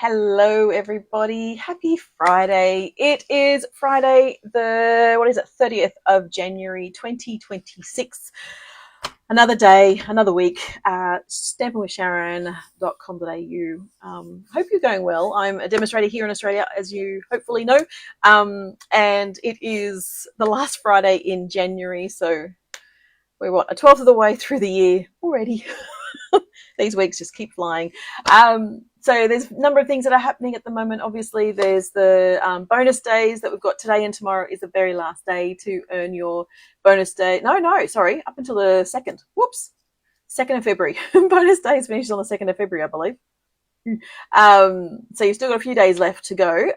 Hello, everybody. Happy Friday. It is Friday, the 30th of January 2026. Another day, another week. stampinwithsharon.com.au. Hope you're going well. I'm a demonstrator here in Australia, as you hopefully know. And it is the last Friday in January, so we're a 12th of the way through the year already. These weeks just keep flying. So there's a number of things that are happening at the moment. Obviously, there's the bonus days that we've got today, and tomorrow is the very last day to earn your bonus day. Sorry, up until the 2nd. Whoops, 2nd of February. Bonus days finishes on the 2nd of February, I believe. So you've still got a few days left to go.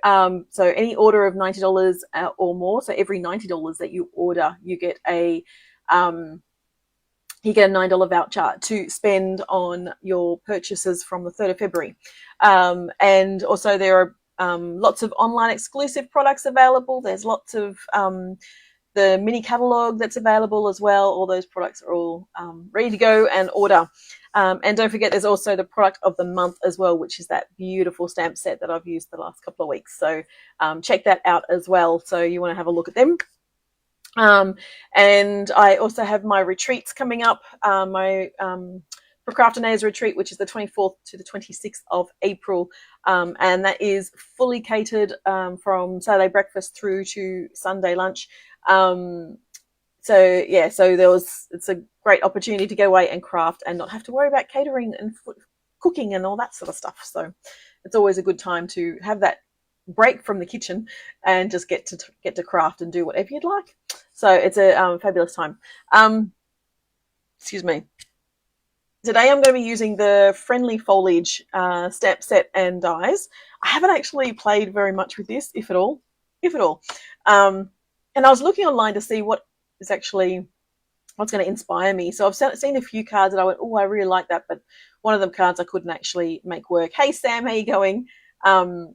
So any order of $90 or more, so every $90 that you order, you get a $9 voucher to spend on your purchases from the 3rd of February. And also there are lots of online exclusive products available. There's lots of the mini catalogue that's available as well. All those products are all ready to go and order. And don't forget, there's also the product of the month as well, which is that beautiful stamp set that I've used the last couple of weeks. So check that out as well. So you want to have a look at them. And I also have my retreats coming up, my Procrastinators retreat, which is the 24th to the 26th of April. And that is fully catered from Saturday breakfast through to Sunday lunch. So it's a great opportunity to get away and craft and not have to worry about catering and cooking and all that sort of stuff. So it's always a good time to have that break from the kitchen and just get to craft and do whatever you'd like. So it's a fabulous time. Excuse me. Today I'm going to be using the Friendly Foliage stamp set and dies. I haven't actually played very much with this, if at all. And I was looking online to see what's going to inspire me. So I've seen a few cards that I went, oh, I really like that, but one of them cards I couldn't actually make work. Hey Sam, how you going? So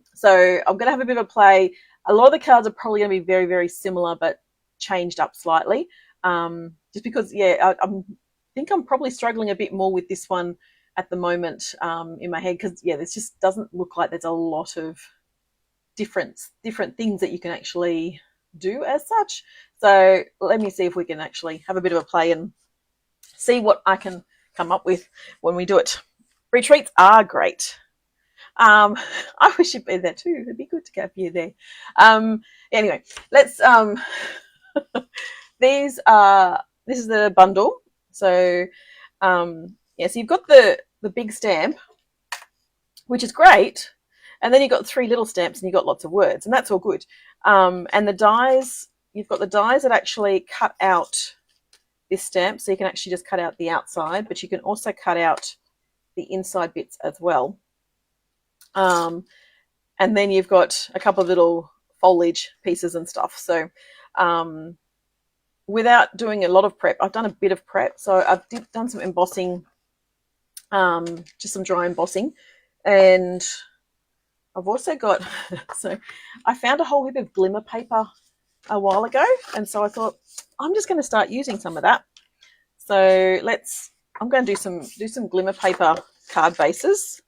I'm going to have a bit of a play. A lot of the cards are probably going to be very, very similar, but changed up slightly. Just because, I think I'm probably struggling a bit more with this one at the moment in my head, because, this just doesn't look like there's a lot of different things that you can actually do as such. So let me see if we can actually have a bit of a play and see what I can come up with when we do it. Retreats are great. I wish you'd be there too. It'd be good to have you there. Anyway, let's this is the bundle. So so you've got the big stamp, which is great, and then you've got 3 little stamps and you've got lots of words, and that's all good. And the dies, you've got the dies that actually cut out this stamp, so you can actually just cut out the outside, but you can also cut out the inside bits as well. And then you've got a couple of little foliage pieces and stuff. So without doing a lot of prep, I've done a bit of prep. So I've done some embossing, just some dry embossing. And I've also got, so I found a whole heap of glimmer paper a while ago. And so I thought, I'm just going to start using some of that. So I'm going to do some glimmer paper card bases.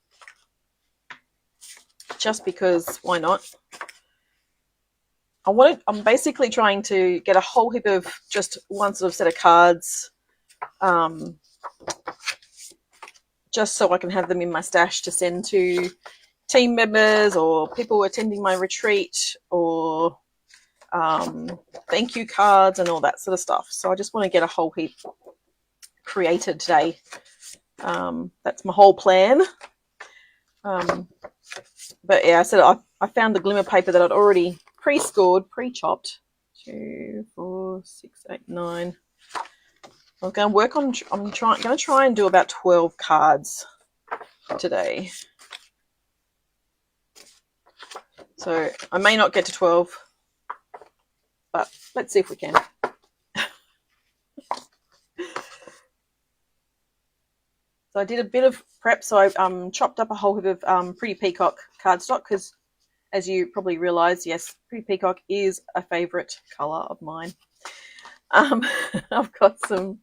Just because, why not? I'm basically trying to get a whole heap of just one sort of set of cards, just so I can have them in my stash to send to team members or people attending my retreat, or thank you cards and all that sort of stuff. So I just want to get a whole heap created today. That's my whole plan. But I said I found the glimmer paper that I'd already pre-scored, pre-chopped. 2, 4, 6, 8, 9. I'm going to work on. I'm going to try and do about 12 cards today. So I may not get to 12, but let's see if we can. So I did a bit of prep. So I chopped up a whole heap of Pretty Peacock cardstock because, as you probably realise, yes, Pretty Peacock is a favourite colour of mine. I've got some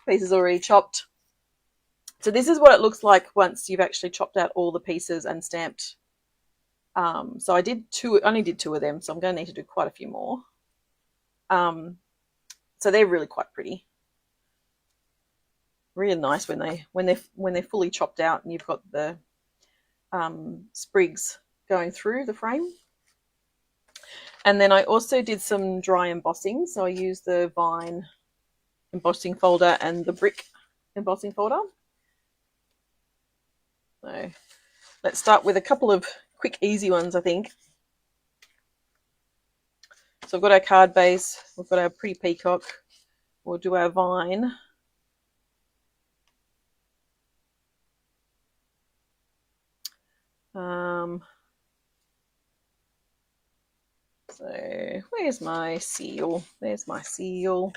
pieces already chopped. So this is what it looks like once you've actually chopped out all the pieces and stamped So I only did two of them, so I'm going to need to do quite a few more. So they're really quite pretty. Really nice when they're fully chopped out and you've got the sprigs going through the frame. And then I also did some dry embossing. So I used the Vine embossing folder and the brick embossing folder. So let's start with a couple of quick, easy ones, I think. So we've got our card base, we've got our pretty peacock. We'll do our vine. So where's my seal? There's my seal.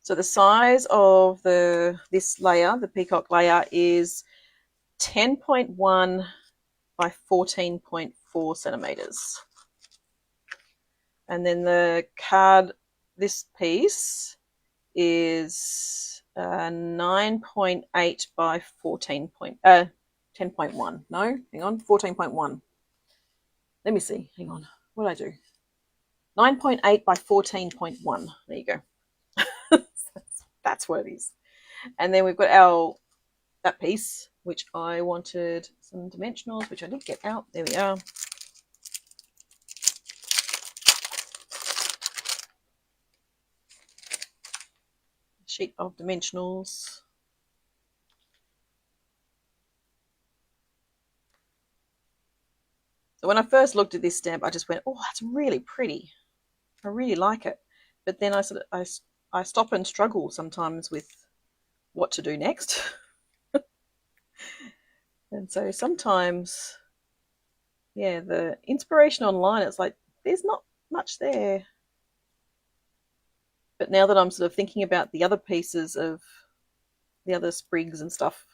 So the size of this layer, the peacock layer, is 10.1 by 14.4 centimeters. And then the card, this piece is 9.8 by 10.1. No, hang on, 14.1. Let me see. Hang on. What did I do? 9.8 by 14.1. There you go. That's what it is. And then we've got that piece, which I wanted some dimensionals, which I did get out. There we are. Sheet of dimensionals. So when I first looked at this stamp, I just went, oh, that's really pretty. I really like it. But then I stop and struggle sometimes with what to do next. And so sometimes, yeah, the inspiration online, it's like, there's not much there. But now that I'm sort of thinking about the other pieces of the other sprigs and stuff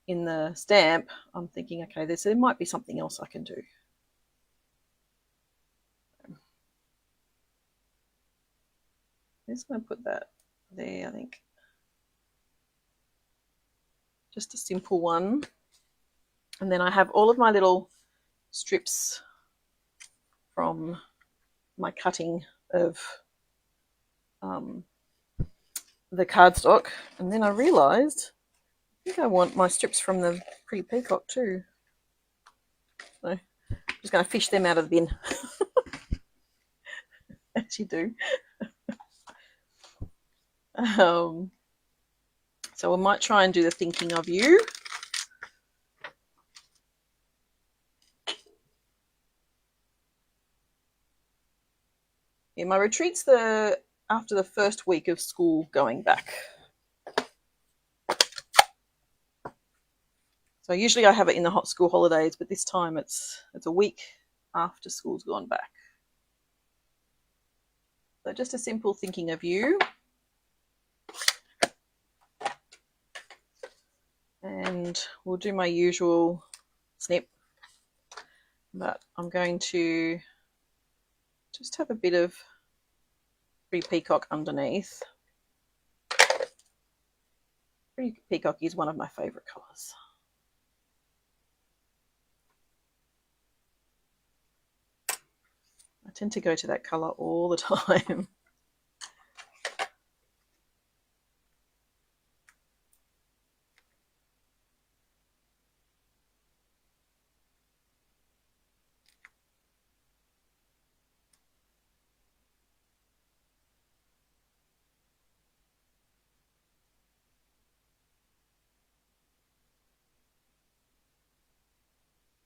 in the stamp, I'm thinking, okay, there might be something else I can do. I'm just going to put that there, I think. Just a simple one. And then I have all of my little strips from my cutting of the cardstock. And then I realised I think I want my strips from the pretty peacock too. So I'm just going to fish them out of the bin. As you do. So we might try and do the thinking of you. Yeah, my retreat's after the first week of school going back. So usually I have it in the hot school holidays, but this time it's a week after school's gone back. So just a simple thinking of you. And we'll do my usual snip, but I'm going to just have a bit of pretty peacock underneath. Pretty peacock is one of my favourite colours. I tend to go to that colour all the time.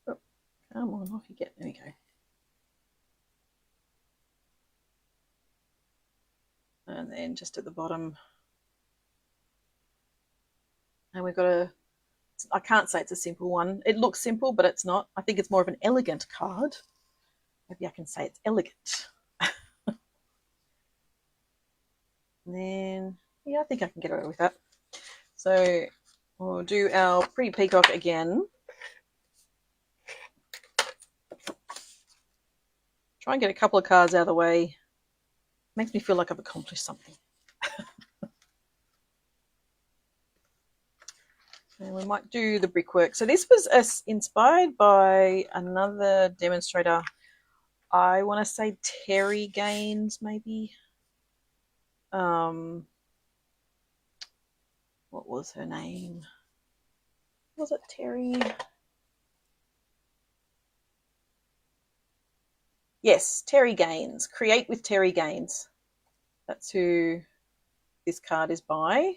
Oh, come on, off you get. There we go. And then just at the bottom, and we've got I can't say it's a simple one. It looks simple, but it's not. I think it's more of an elegant card. Maybe I can say it's elegant. And then, yeah, I think I can get away with that. So we'll do our pretty peacock again. Try and get a couple of cards out of the way. Makes me feel like I've accomplished something. And we might do the brickwork. So this was inspired by another demonstrator. I want to say Terry Gaines, maybe. What was her name? Was it Terry? Yes, Terry Gaines. Create with Terry Gaines. That's who this card is by.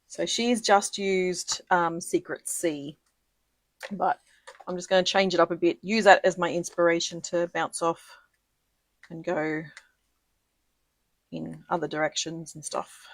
So she's just used Secret C, but I'm just going to change it up a bit, use that as my inspiration to bounce off and go in other directions and stuff.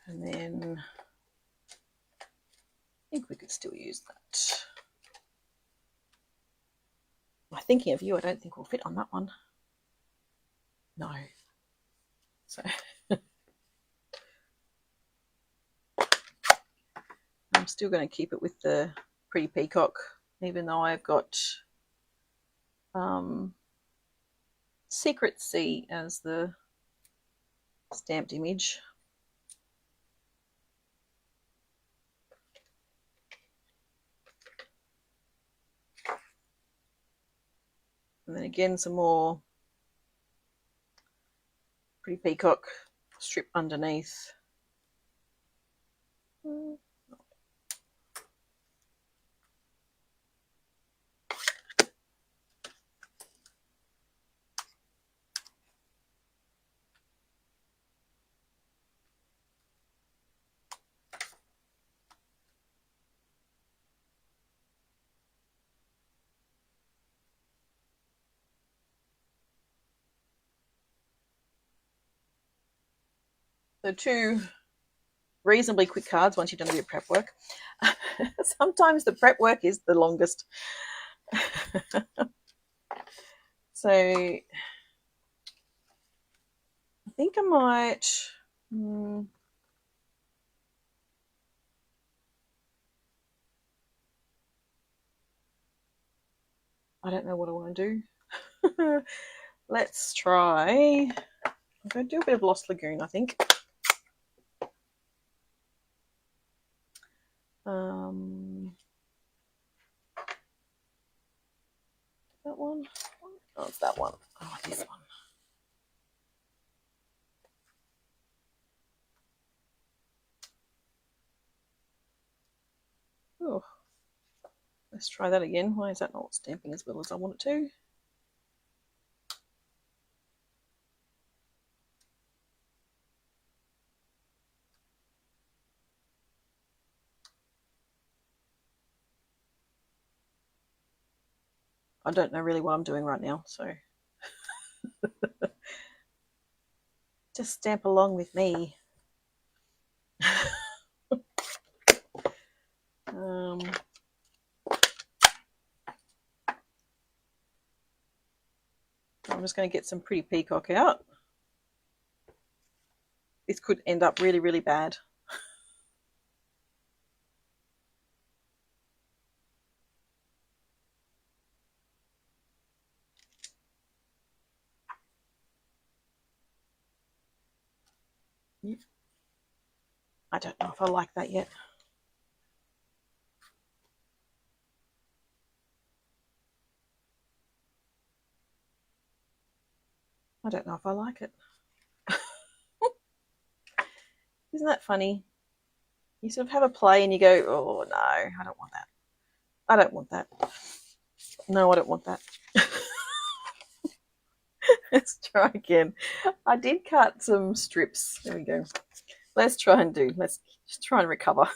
And then I think we could still use that. I'm thinking of you, I don't think we'll fit on that one. No. So I'm still going to keep it with the pretty peacock, even though I've got Secret C as the stamped image. And then again, some more pretty peacock strip underneath. So two reasonably quick cards once you've done a bit of prep work. Sometimes the prep work is the longest. So I think I might I don't know what I want to do. Let's try. I'm going to do a bit of Lost Lagoon, I think. That one? Oh, it's that one. Oh, this one. Oh, let's try that again. Why is that not stamping as well as I want it to? I don't know really what I'm doing right now, so just stamp along with me. I'm just going to get some pretty peacock out. This could end up really, really bad. I don't know if I like that yet. I don't know if I like it. Isn't that funny? You sort of have a play and you go, oh no, I don't want that. I don't want that. No, I don't want that. Let's try again. I did cut some strips. There we go. Let's just try and recover.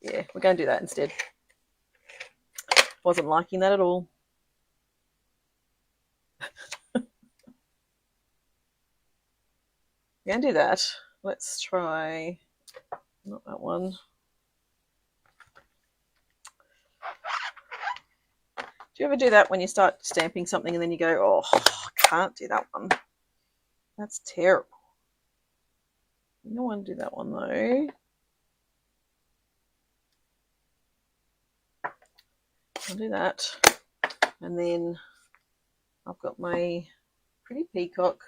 Yeah, we're going to do that instead. Wasn't liking that at all. we're going to do that. Let's try, not that one. Do you ever do that when you start stamping something and then you go, oh, I can't do that one. That's terrible. You don't want to do that one though. I'll do that. And then I've got my pretty peacock.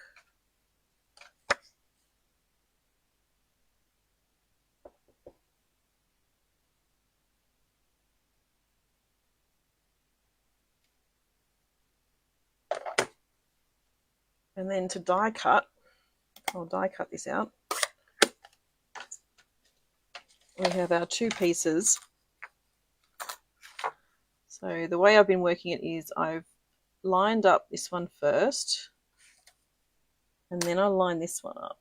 And then to die cut, I'll die cut this out. We have our two pieces. So the way I've been working it is I've lined up this one first, and then I'll line this one up.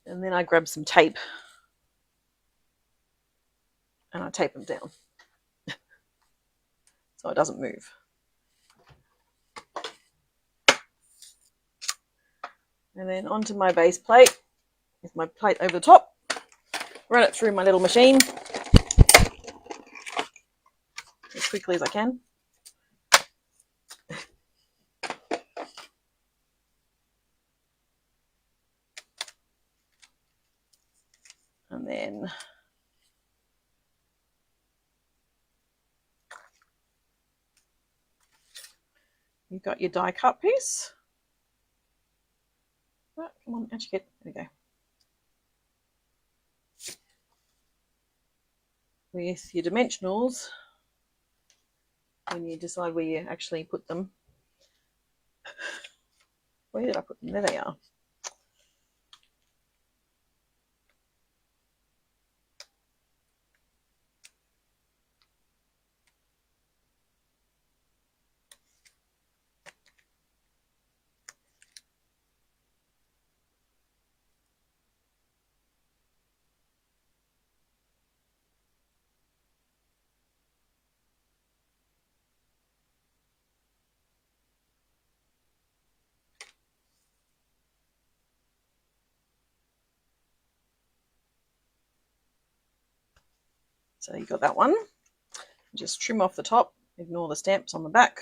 And then I grab some tape and I tape them down so it doesn't move. And then onto my base plate with my plate over the top. Run it through my little machine as quickly as I can. And then you've got your die cut piece. Oh, come on, actually get, there we go. With your dimensionals, when you decide where you actually put them. Where did I put them? There they are. So you got that one. Just trim off the top, ignore the stamps on the back.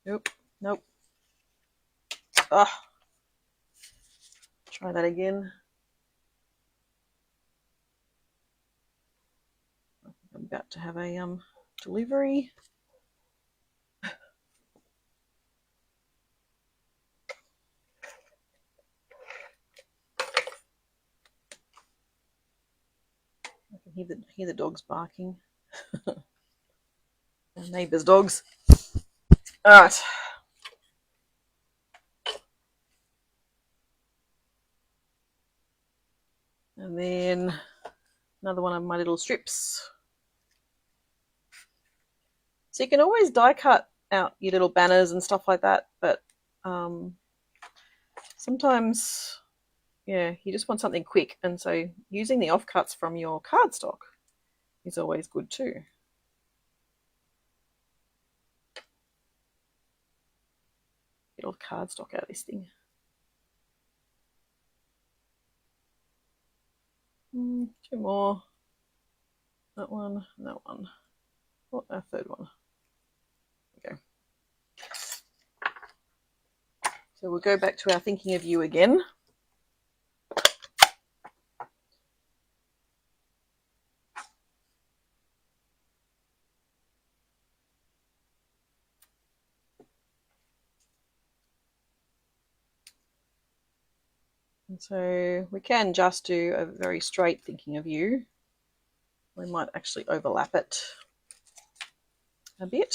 Nope, nope. Ah, try that again. I think I'm about to have a delivery. I can hear the dogs barking. Our neighbour's dogs. All right. And then another one of my little strips. So you can always die cut out your little banners and stuff like that, but sometimes, yeah, you just want something quick, and so using the offcuts from your cardstock is always good too. Get all the cardstock out of this thing. Two more. That one, and that one. Oh, a third one. Okay. So we'll go back to our thinking of you again. And so we can just do a very straight thinking of you. We might actually overlap it a bit.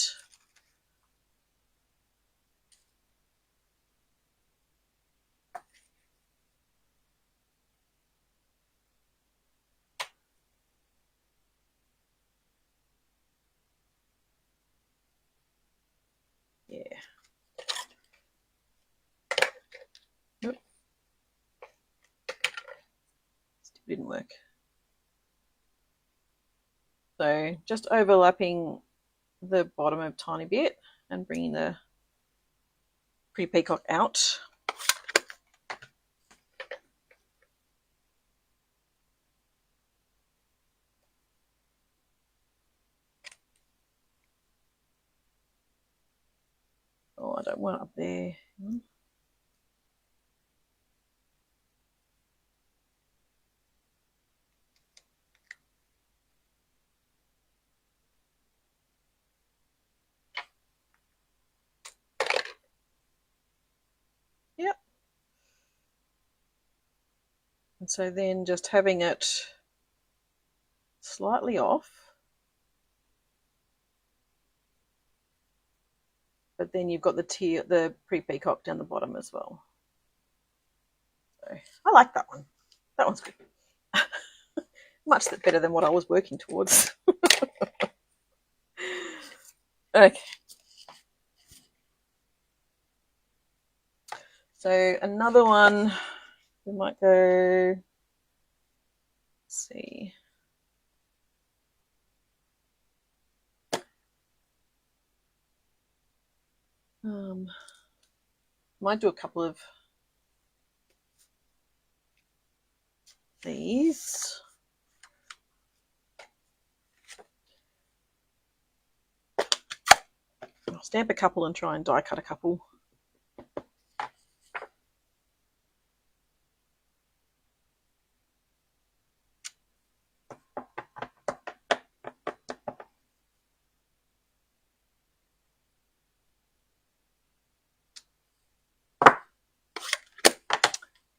didn't work. So just overlapping the bottom a tiny bit and bringing the pre-peacock out. Oh, I don't want it up there. Yep. And so then just having it slightly off, but then you've got the pre-peacock down the bottom as well. So I like that one. That one's good. Much better than what I was working towards. Okay. So another one, we might go, let's see. Might do a couple of these. I'll stamp a couple and try and die cut a couple.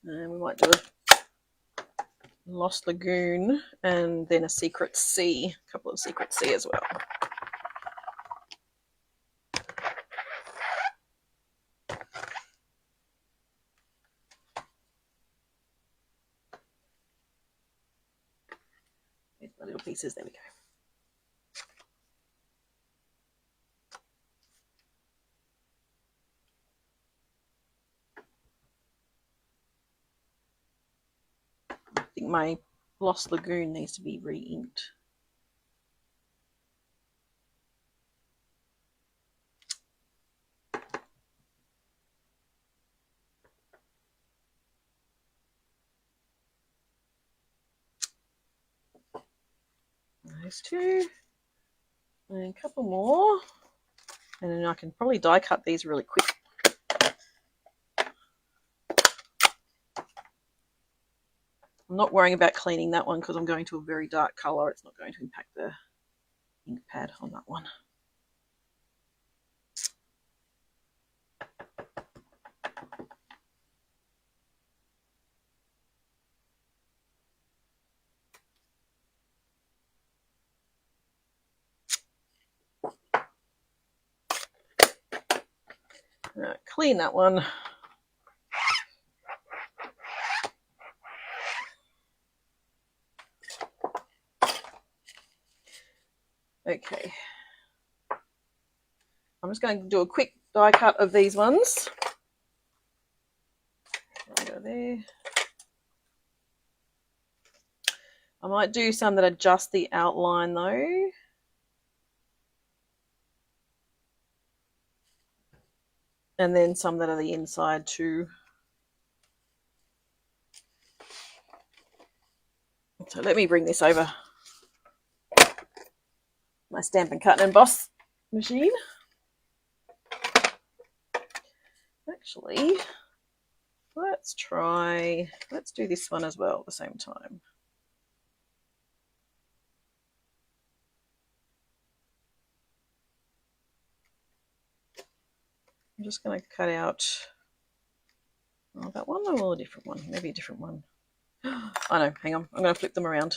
And we might do a Lost Lagoon and then a Secret Sea, a couple of Secret Sea as well. Here's my little pieces, there we go. I think my Lost Lagoon needs to be re-inked. Those two, and a couple more, and then I can probably die cut these really quick. I'm not worrying about cleaning that one because I'm going to a very dark colour. It's not going to impact the ink pad on that one. Right, clean that one. Okay. I'm just going to do a quick die cut of these ones. I'll go there. I might do some that are just the outline though. And then some that are the inside too. So let me bring this over my Stampin' Cut and Emboss machine. Actually, let's do this one as well at the same time. I'm just going to cut out that one or a different one, maybe a different one. I know, hang on, I'm going to flip them around.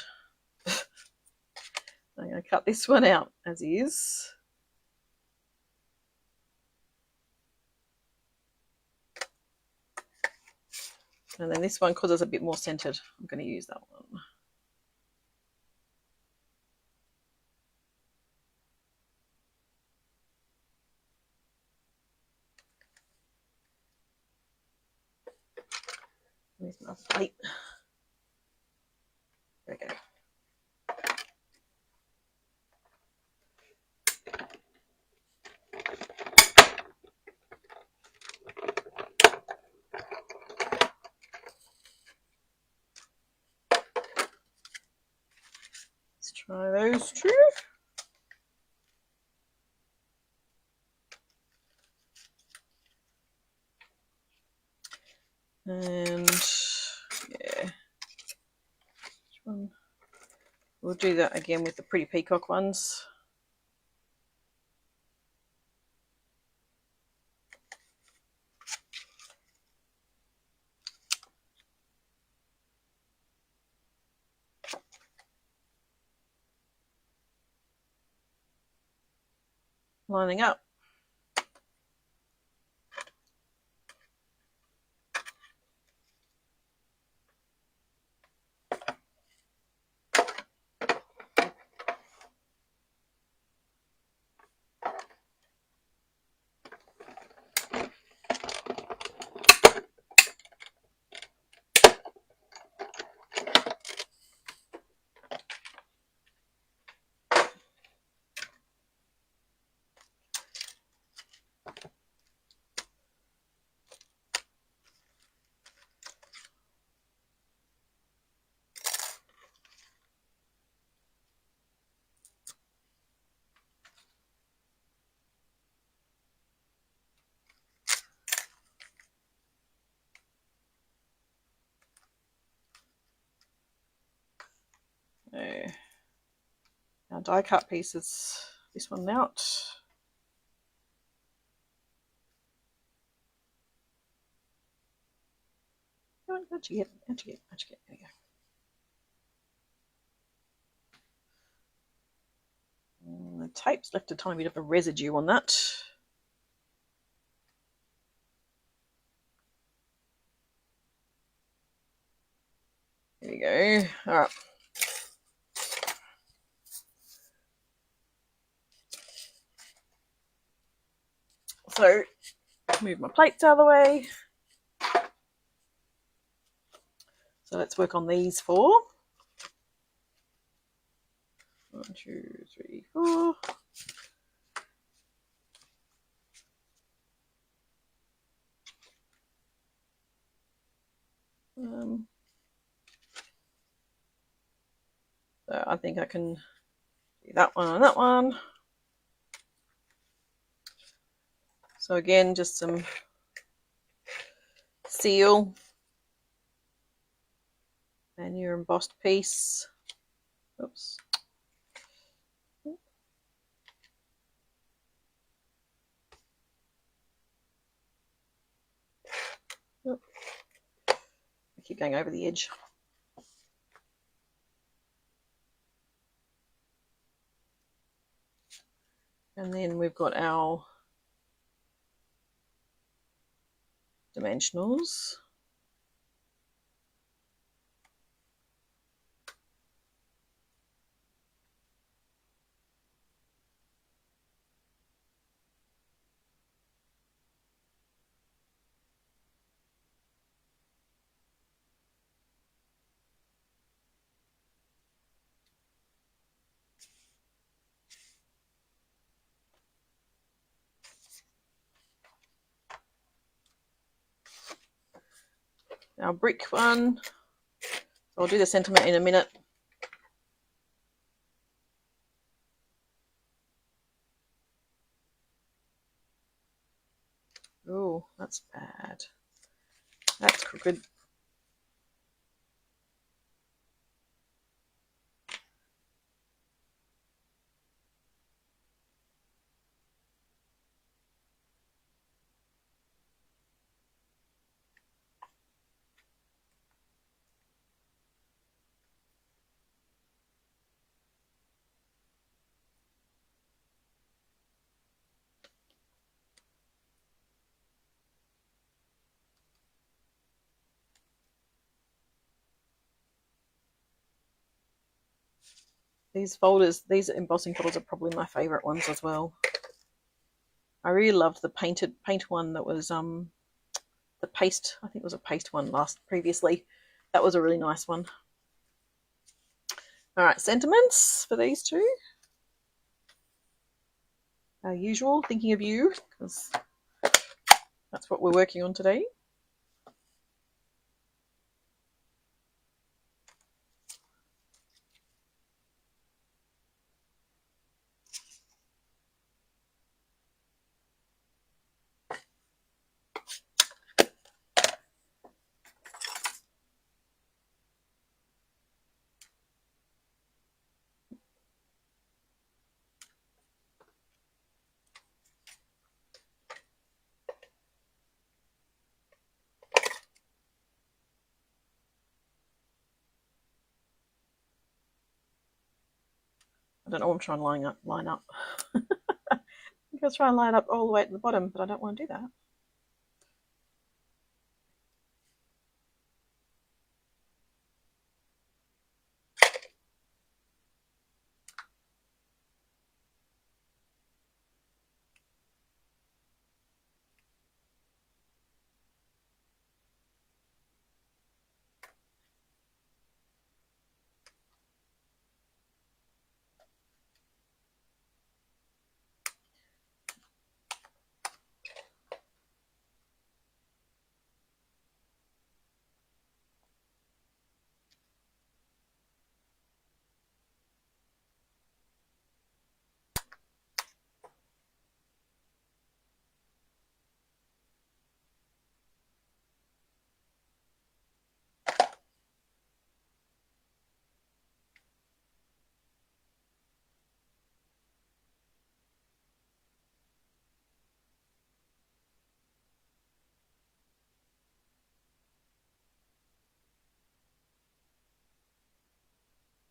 I'm going to cut this one out as is. And then this one, because it's a bit more centered, I'm going to use that one. There's my plate. Try those two. And yeah, which one? We'll do that again with the pretty peacock ones. Lining up. Our die cut pieces, this one out. How'd you get? There you go. The tape's left a tiny bit of a residue on that. There we go. All right. So, move my plates out of the way. So let's work on these 4. 1, 2, 3, 4. So I think I can do that one and that one. So again, just some seal and your embossed piece. Oops. I keep going over the edge. And then we've got our dimensionals. Our brick one. So I'll do the sentiment in a minute. Oh, that's bad. That's crooked. These folders, these embossing folders are probably my favourite ones as well. I really loved the paint one that was the paste. I think it was a paste one previously. That was a really nice one. All right, sentiments for these two. Our usual, thinking of you, because that's what we're working on today. don't know what I'm trying to line up. I was trying to line up all the way at the bottom, but I don't want to do that.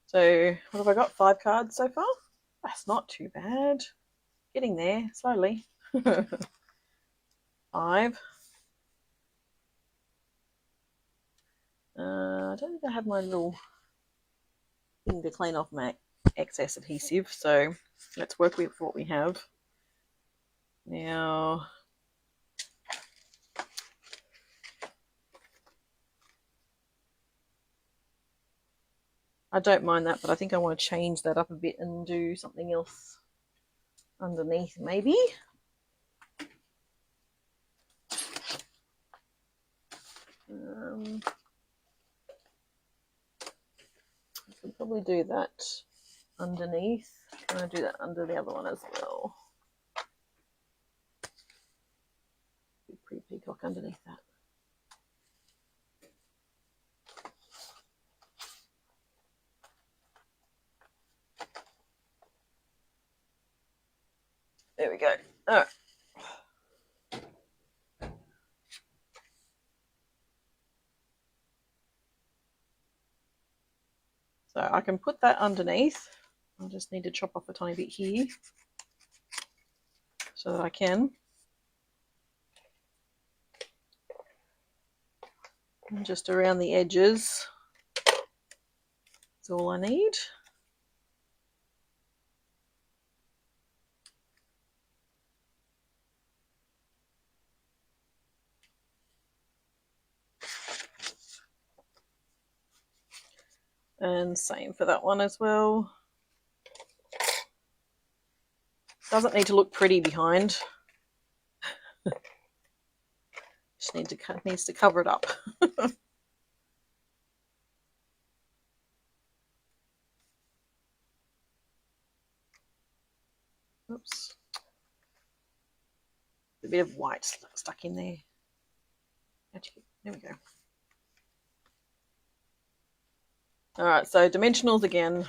So what have I got? 5 cards so far. That's not too bad. Getting there slowly. 5. I don't think I have my little thing to clean off my excess adhesive, so let's work with what we have. Now, I don't mind that, but I think I want to change that up a bit and do something else underneath, maybe. I could probably do that underneath. I'm going to do that under the other one as well. Pretty peacock underneath that. There we go. All right. So I can put that underneath. I just need to chop off a tiny bit here so that I can. And just around the edges is all I need. And same for that one as well. Doesn't need to look pretty behind. Just needs to cover it up. Oops. A bit of white stuck in there. Actually, there we go. All right, so dimensionals again.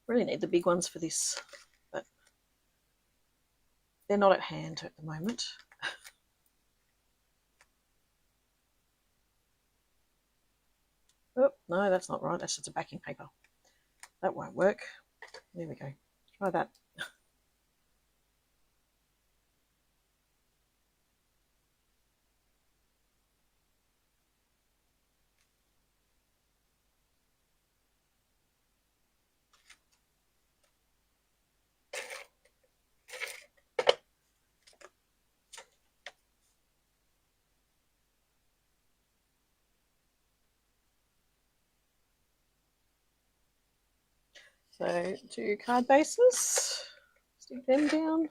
Really need the big ones for this, but they're not at hand at the moment. Oh, no, that's not right. That's just a backing paper. That won't work. There we go. Try that. So 2 card bases, stick them down.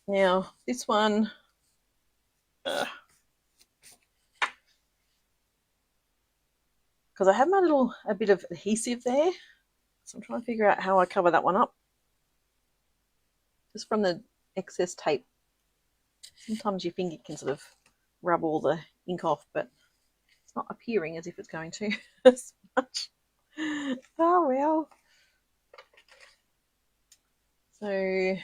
Now this one, because I have a bit of adhesive there, so I'm trying to figure out how I cover that one up. Just from the excess tape. Sometimes your finger can sort of rub all the ink off, but it's not appearing as if it's going to as much. Oh well. So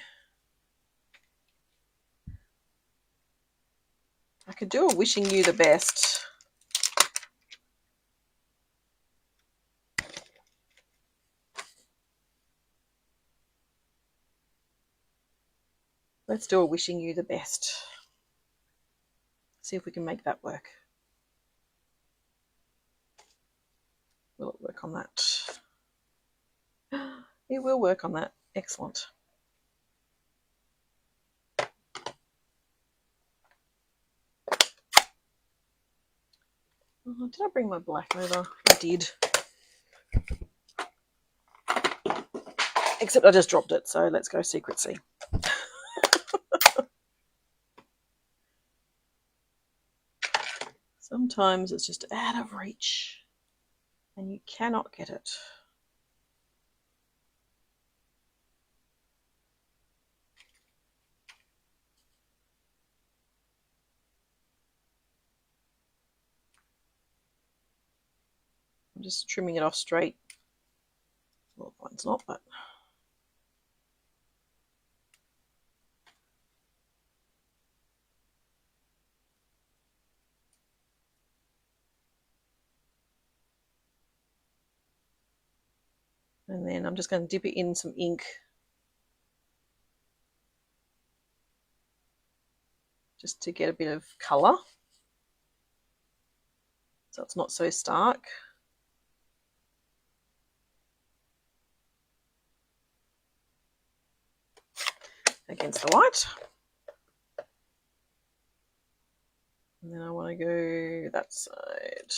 I could do a wishing you the best. Let's do a wishing you the best. See if we can make that work. Will it work on that? It will work on that. Excellent. Oh, did I bring my black over? I did. Except I just dropped it, so let's go secrecy. Sometimes it's just out of reach and you cannot get it. I'm just trimming it off straight. Well, one's not, but and then I'm just going to dip it in some ink just to get a bit of colour so it's not so stark. Against the white. And then I want to go that side.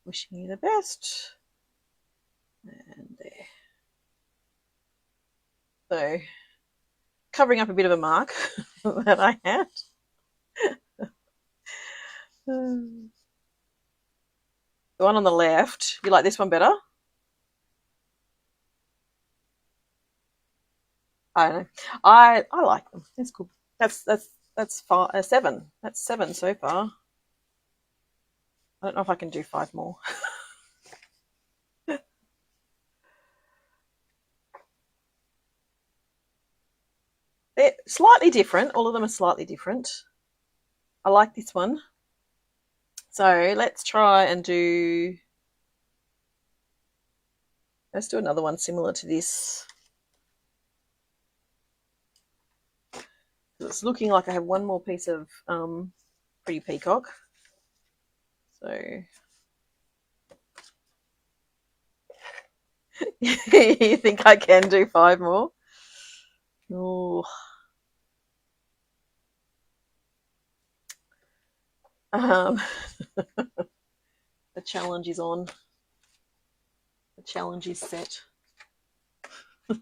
Wishing you the best. And there. So, covering up a bit of a mark that I had. The one on the left, you like this one better? I don't know. I like them. That's cool. That's 7. That's 7 so far. I don't know if I can do 5 more. They're slightly different. All of them are slightly different. I like this one. So let's try and let's do another one similar to this. It's looking like I have one more piece of Pretty Peacock. So you think I can do 5 more? Oh. The challenge is on. The challenge is set. They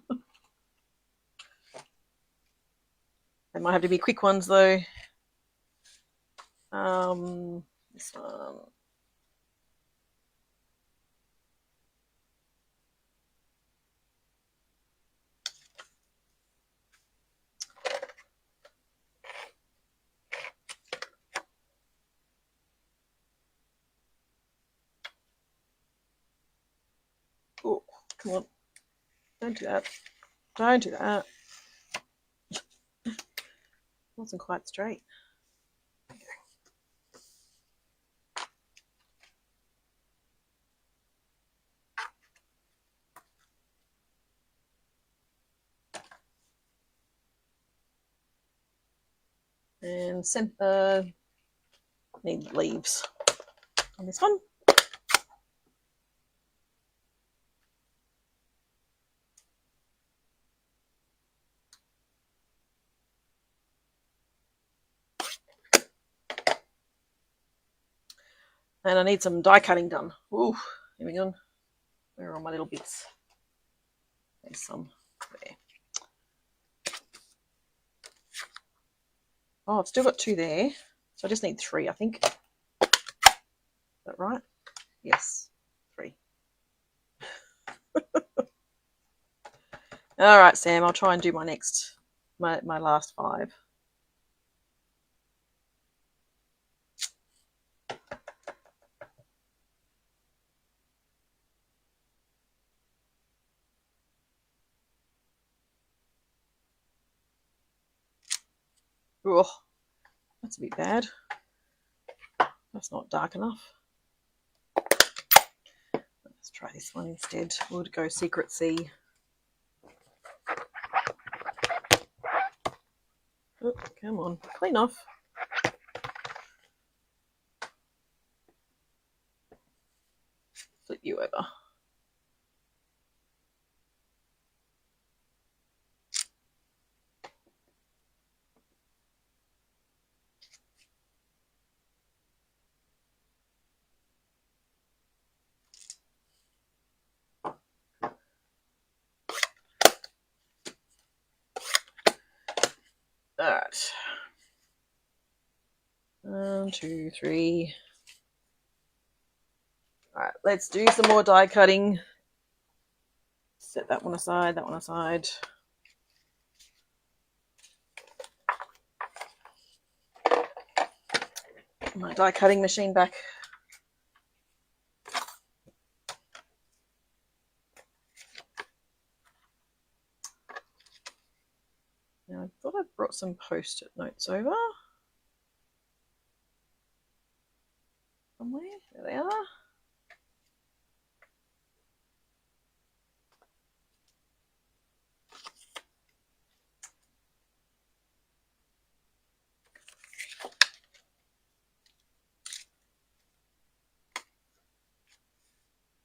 might have to be quick ones though. This one. Oh, come on. Don't do that. Don't do that. Wasn't quite straight. And need leaves on this one. And I need some die cutting done. Ooh, here we go. Where are all my little bits? There's some there. Oh, I've still got 2 there. So I just need 3, I think. Is that right? Yes, 3. All right, Sam, I'll try and do my last 5. Oh, that's a bit bad. That's not dark enough. Let's try this one instead. We'll go Secret Sea. Oh, come on, clean off. Flip you over. All right. 1, 2, 3. All right, let's do some more die cutting. Set that one aside, that one aside. My die cutting machine back. Now, I thought I brought some post-it notes over. Somewhere. There they are.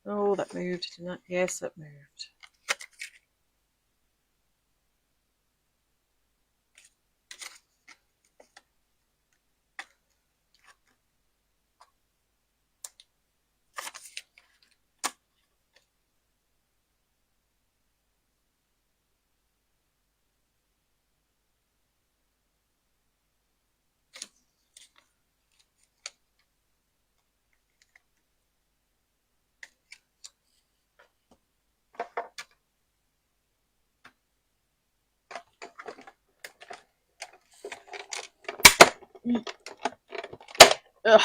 Oh, that moved, didn't it? Yes, that moved. Ugh.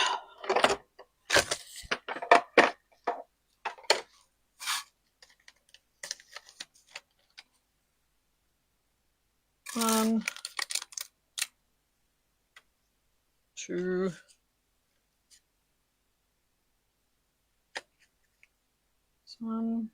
One, 2. This one.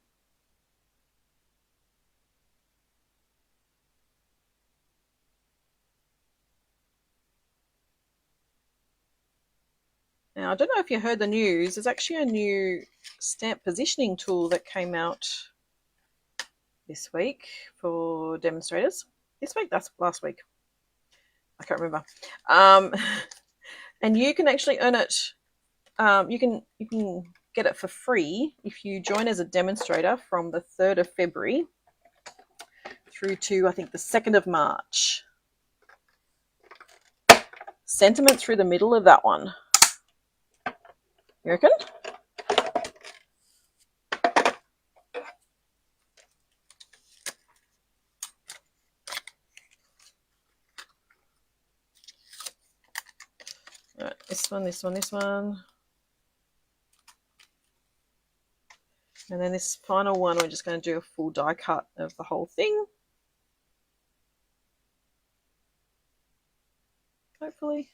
Now, I don't know if you heard the news. There's actually a new stamp positioning tool that came out this week for demonstrators. This week? That's last week. I can't remember. And you can actually earn it. You can get it for free if you join as a demonstrator from the 3rd of February through to, I think, the 2nd of March. Sentiment through the middle of that one. You reckon? All right, this one, this one, this one. And then this final one, we're just going to do a full die cut of the whole thing. Hopefully.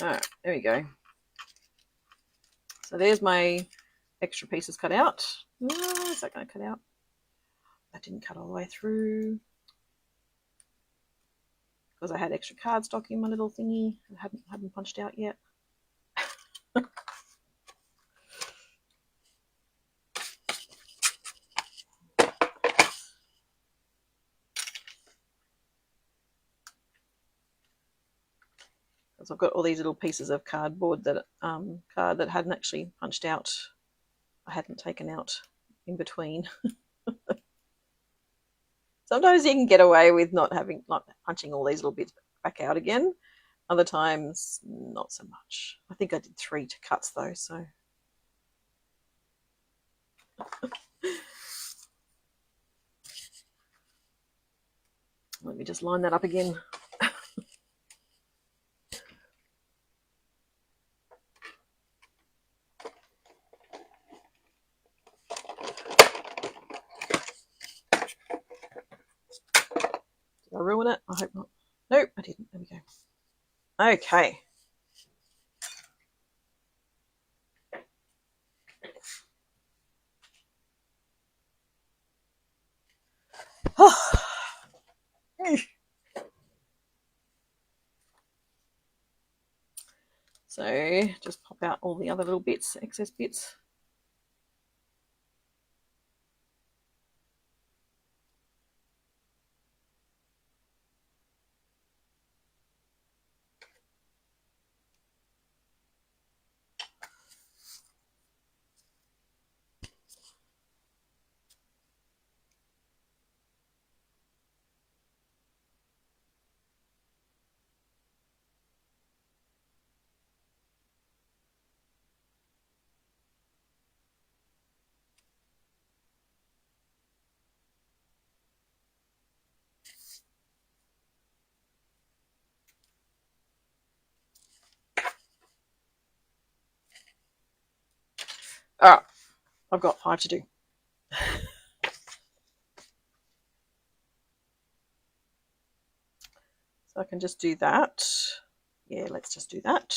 Alright, there we go. So there's my extra pieces cut out. Oh, is that going to cut out? That didn't cut all the way through because I had extra cardstock in my little thingy. I hadn't punched out yet. So I've got all these little pieces of cardboard that card that hadn't actually punched out. I hadn't taken out in between. Sometimes you can get away with not punching all these little bits back out again. Other times, not so much. I think I did 3 cuts though, so. Let me just line that up again. Did I ruin it? I hope not. Nope, I didn't. There we go. Okay. So just pop out all the other little bits, excess bits. All right, I've got 5 to do. So I can just do that. Yeah, let's just do that.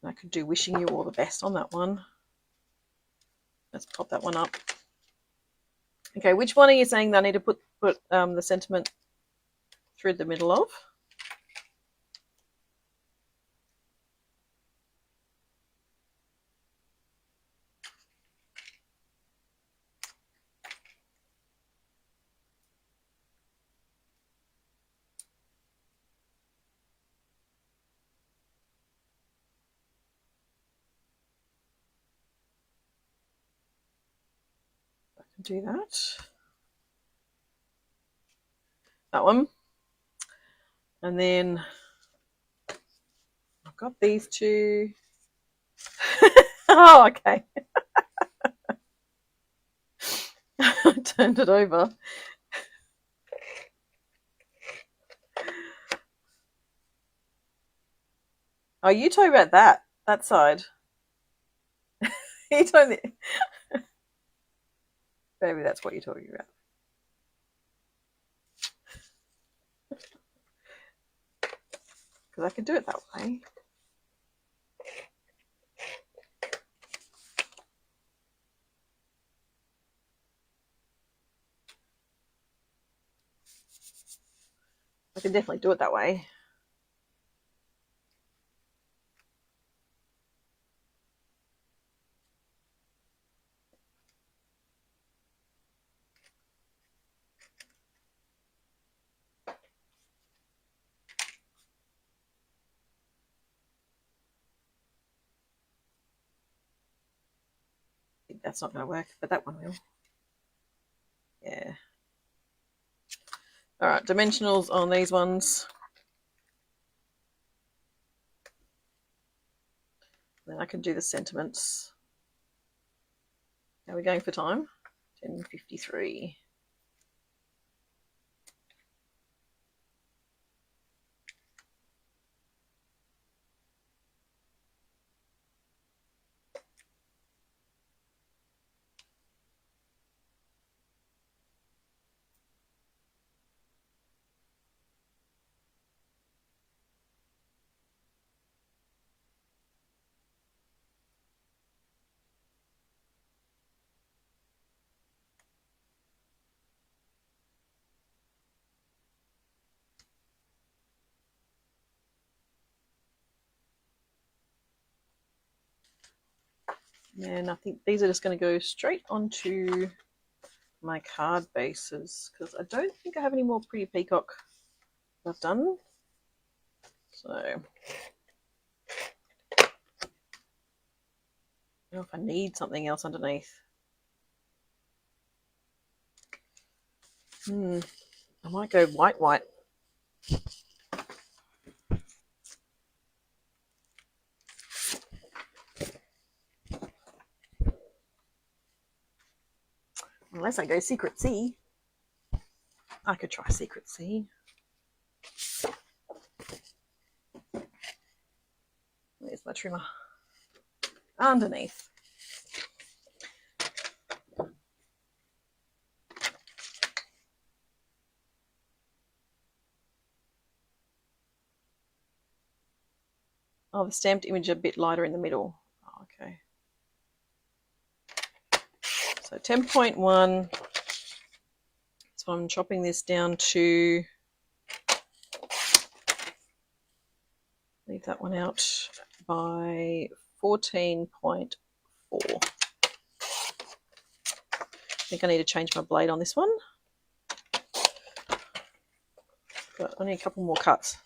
I could do wishing you all the best on that one. Let's pop that one up. Okay, which one are you saying that I need to put the sentiment through the middle of? I can do that. That one. And then I've got these 2. Oh, okay. I turned it over. Oh, you talk about that side. You told me. Maybe that's what you're talking about. Because I could do it that way. I can definitely do it that way. I think that's not going to work, but that one will. Yeah. All right, dimensionals on these ones. Then I can do the sentiments. Are we going for time? 10:53. And I think these are just going to go straight onto my card bases because I don't think I have any more Pretty Peacock I've done. So I don't know if I need something else underneath. I might go white. Unless I go Secret Sea. I could try Secret Sea. Where's my trimmer? Underneath. Oh, the stamped image a bit lighter in the middle. Oh, okay. So 10.1. So I'm chopping this down to, leave that one out, by 14.4. I think I need to change my blade on this one. But I need a couple more cuts.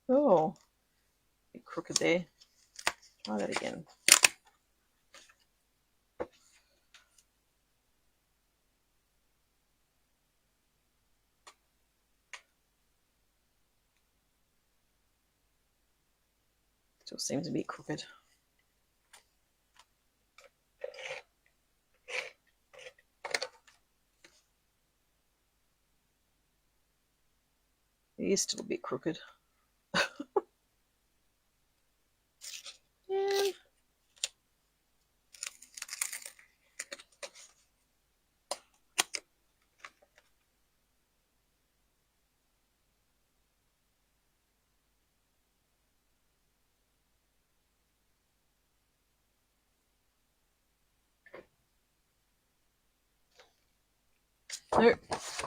Oh, a bit crooked there. Try that again. Still seems a bit crooked. It is still a bit crooked. Yeah. No,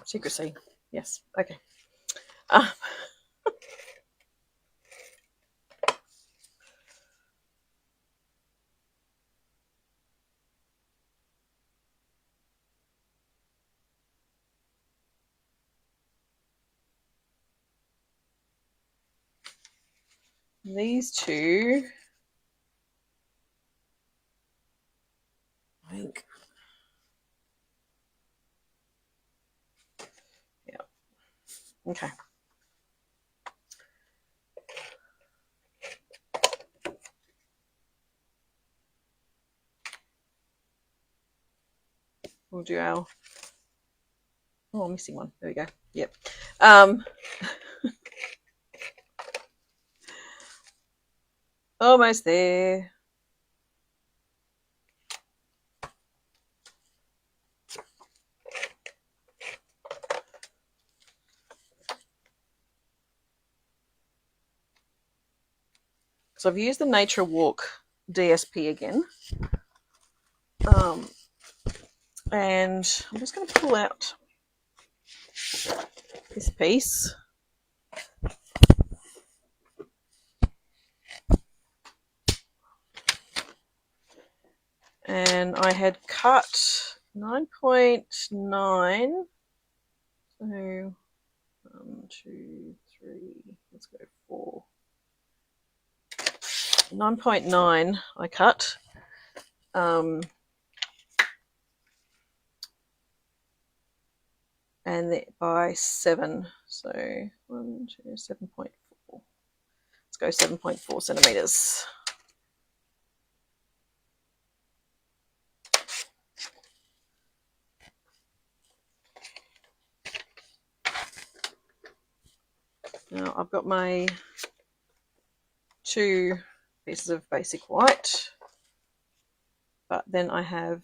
secrecy. Yes, okay. These two, I think. Yeah. Okay. We'll do our. Oh, I'm missing one. There we go. Yep. Almost there. So I've used the Nature Walk DSP again. And I'm just going to pull out this piece. And I had cut 9.9. So 1, 2, 3, let's go 4. 9.9 I cut. And by 7. So 1, 2, 7.4. Let's go 7.4 centimeters. Now I've got my 2 pieces of basic white, but then I have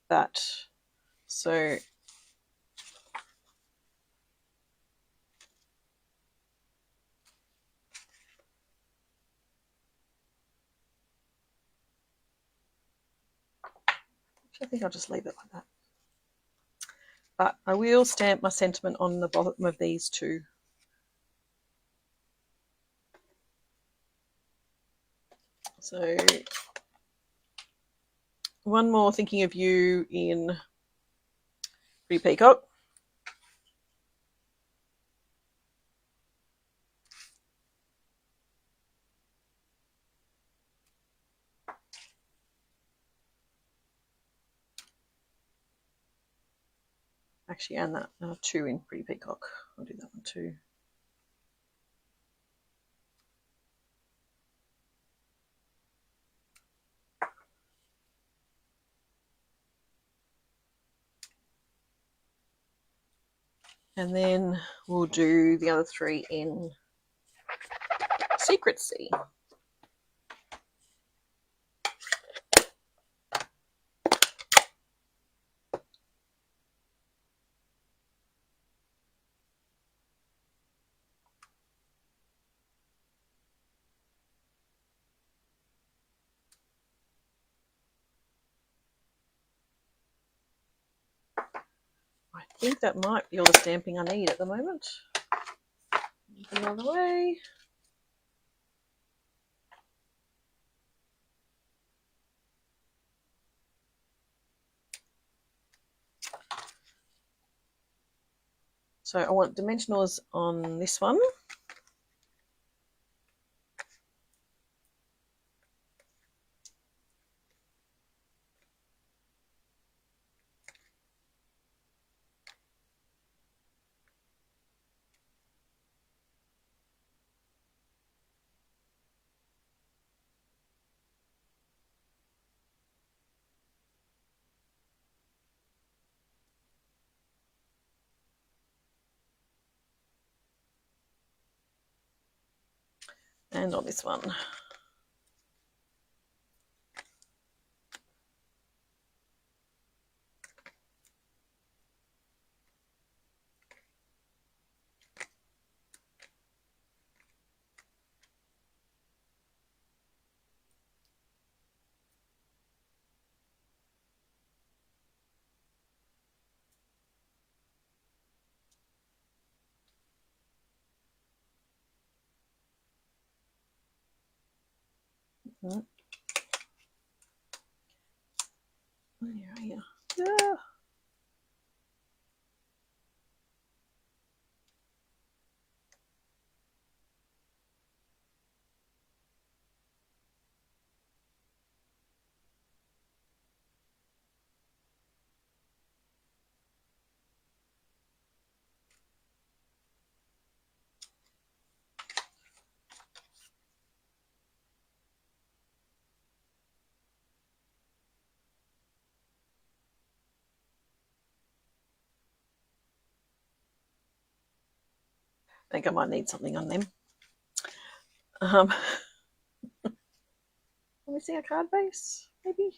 that. So I think I'll just leave it like that. But I will stamp my sentiment on the bottom of these two. So one more, thinking of you in Pretty Peacock. Actually, and that two in Pretty Peacock. I'll do that one too. And then we'll do the other three in Secret Sea. I think that might be all the stamping I need at the moment. Get it out of the way. So I want dimensionals on this one. And on this one. Oh, yeah. Yeah. I think I might need something on them. Let me see a card base, maybe.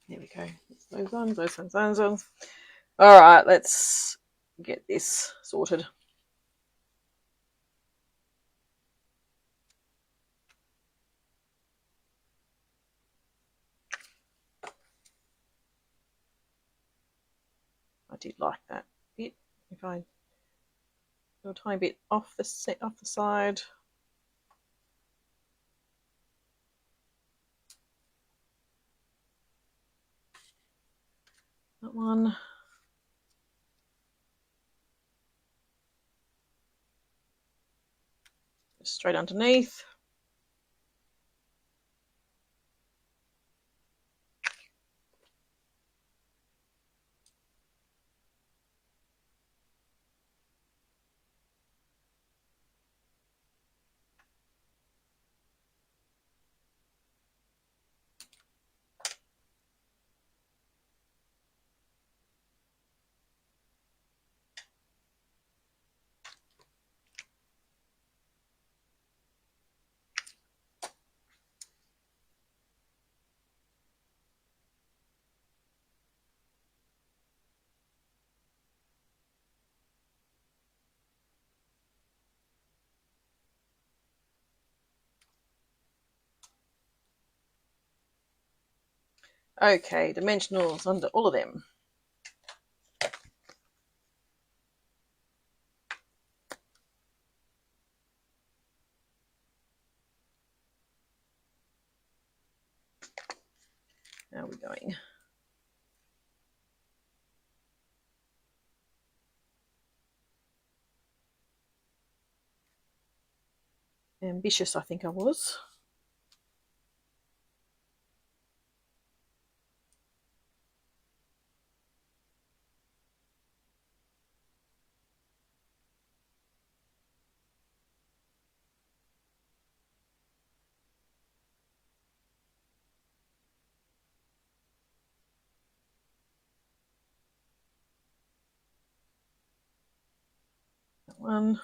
There we go. Those ones, those ones, those ones. All right, let's get this sorted. I did like that bit. If I do a tiny bit off the side. That one. Just straight underneath. Okay, dimensionals under all of them. How are we going? Ambitious, I think I was. That one.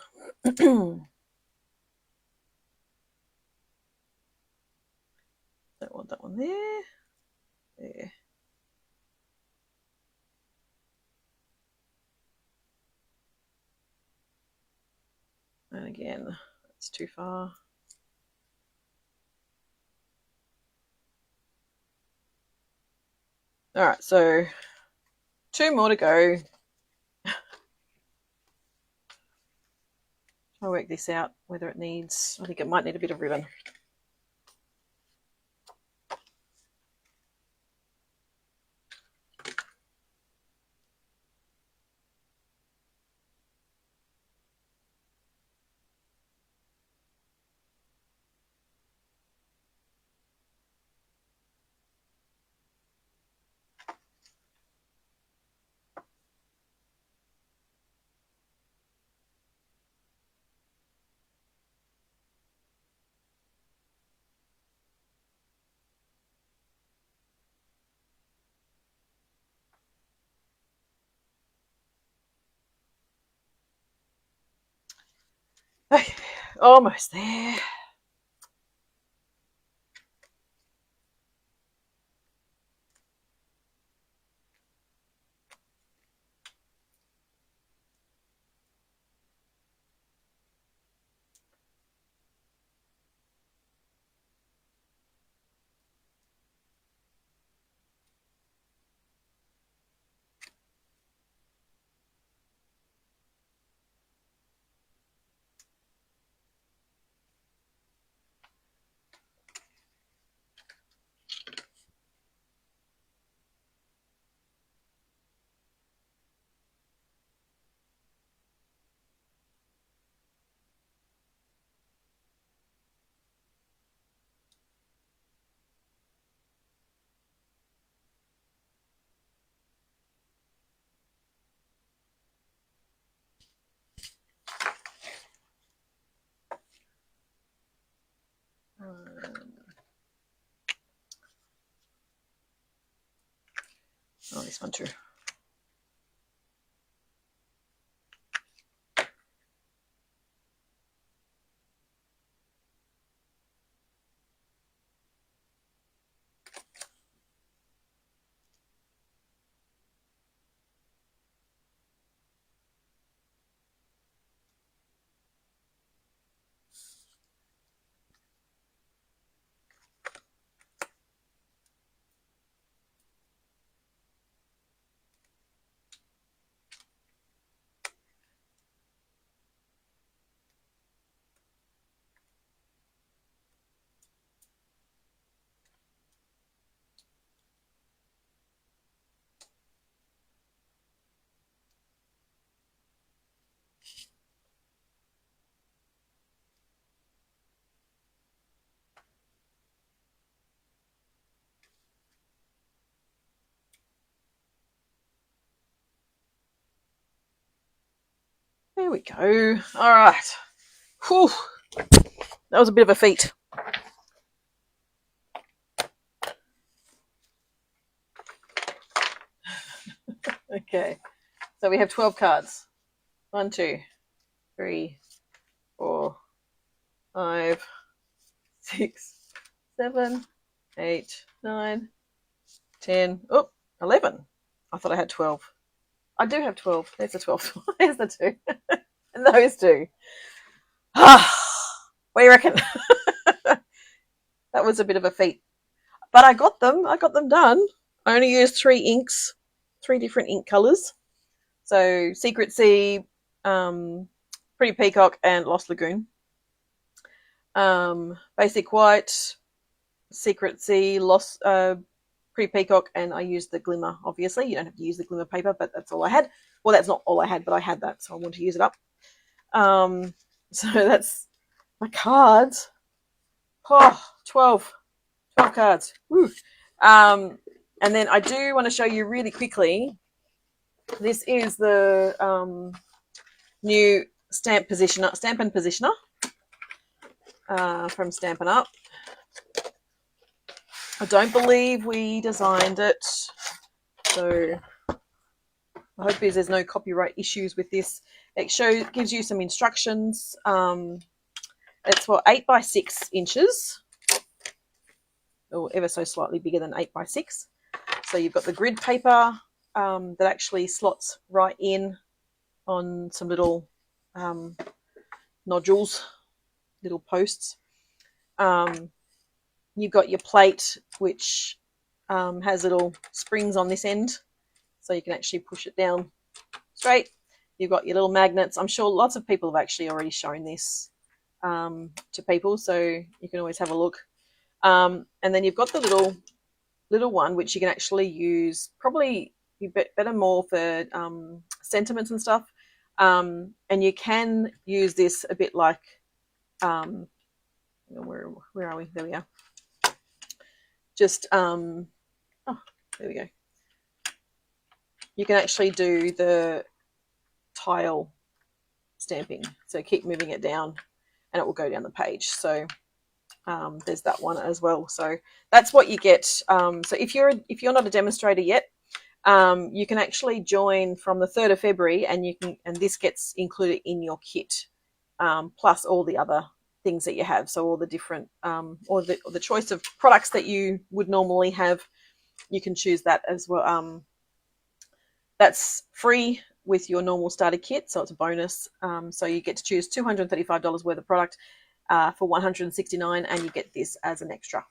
Don't want that one there. There. And again, that's too far. All right, so 2 more to go. I'll work this out, whether it needs, I think it might need a bit of ribbon. Okay, almost there. Oh, this one too. There we go. All right. Whew. That was a bit of a feat. Okay. So we have 12 cards. 1, 2, 3, 4, 5, 6, 7, 8, 9, 10. Oh, 11. I thought I had 12. I do have 12. There's the 12. There's the 2. And those 2. What do you reckon? That was a bit of a feat. But I got them. I got them done. I only use 3 different ink colours. So Secret Sea, Pretty Peacock, and Lost Lagoon. Basic White, Secret Sea, Lost, Pretty Peacock, and I used the glimmer. Obviously, you don't have to use the glimmer paper, but that's all I had. Well, that's not all I had, but I had that, so I want to use it up. So that's my cards. Oh, 12 cards. Woo. And then I do want to show you really quickly. This is the new Stampin Positioner from Stampin' Up. I don't believe we designed it, so I hope there's no copyright issues with this. It gives you some instructions. It's for 8 by 6 inches, or ever so slightly bigger than 8 by 6. So you've got the grid paper that actually slots right in on some little nodules, little posts. You've got your plate, which has little springs on this end, so you can actually push it down straight. You've got your little magnets. I'm sure lots of people have actually already shown this to people, so you can always have a look. And then you've got the little one, which you can actually use, probably better more for sentiments and stuff. And you can use this a bit like, where are we? There we are. Just, oh, there we go. You can actually do the tile stamping. So keep moving it down and it will go down the page. So there's that one as well. So that's what you get. So if you're not a demonstrator yet, you can actually join from the 3rd of February, and this gets included in your kit, plus all the other things that you have. So all the different, or the choice of products that you would normally have, you can choose that as well. That's free with your normal starter kit, so it's a bonus. So you get to choose $235 worth of product for $169, and you get this as an extra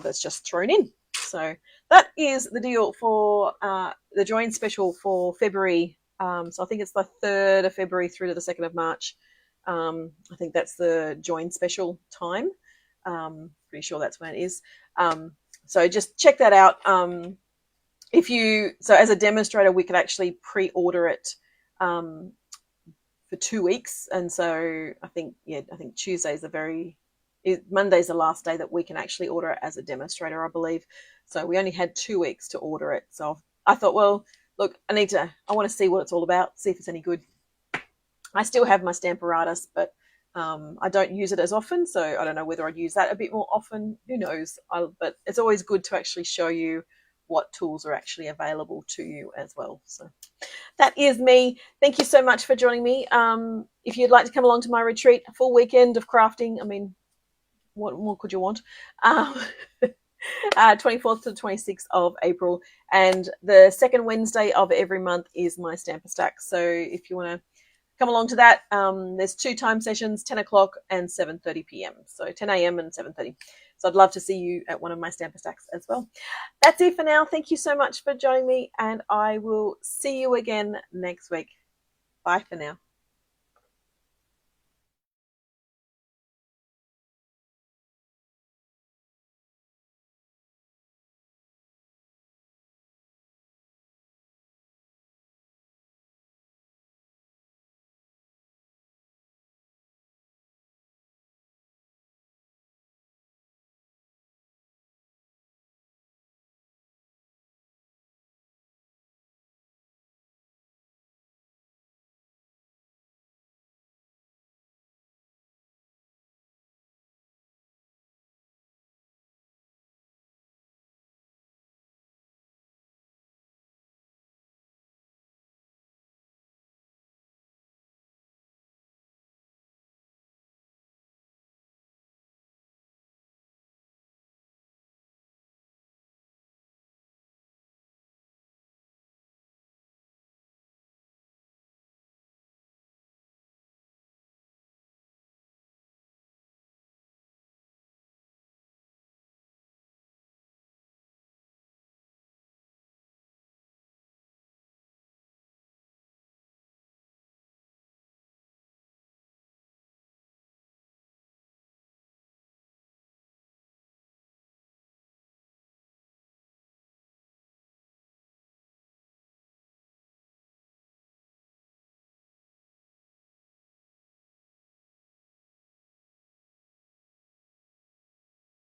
that's just thrown in. So that is the deal for the join special for February. So I think it's the 3rd of February through to the 2nd of March. I think that's the join special time. Pretty sure that's when it is. So just check that out. So as a demonstrator, we could actually pre-order it for 2 weeks, and so I think Monday's the last day that we can actually order it as a demonstrator, I believe. So we only had 2 weeks to order it. So I thought, well, look, I want to see what it's all about, see if it's any good. I still have my Stamparatus, but I don't use it as often, so I don't know whether I'd use that a bit more often. Who knows? But it's always good to actually show you what tools are actually available to you as well. So that is me. Thank you so much for joining me. If you'd like to come along to my retreat, a full weekend of crafting, I mean, what more could you want? 24th to the 26th of April, and the second Wednesday of every month is my Stamper Stack. So if you want to come along to that, there's 2 time sessions, 10 o'clock and 7:30 p.m. So 10 a.m. and 7:30. So I'd love to see you at one of my Stamper Stacks as well. That's it for now. Thank you so much for joining me, and I will see you again next week. Bye for now.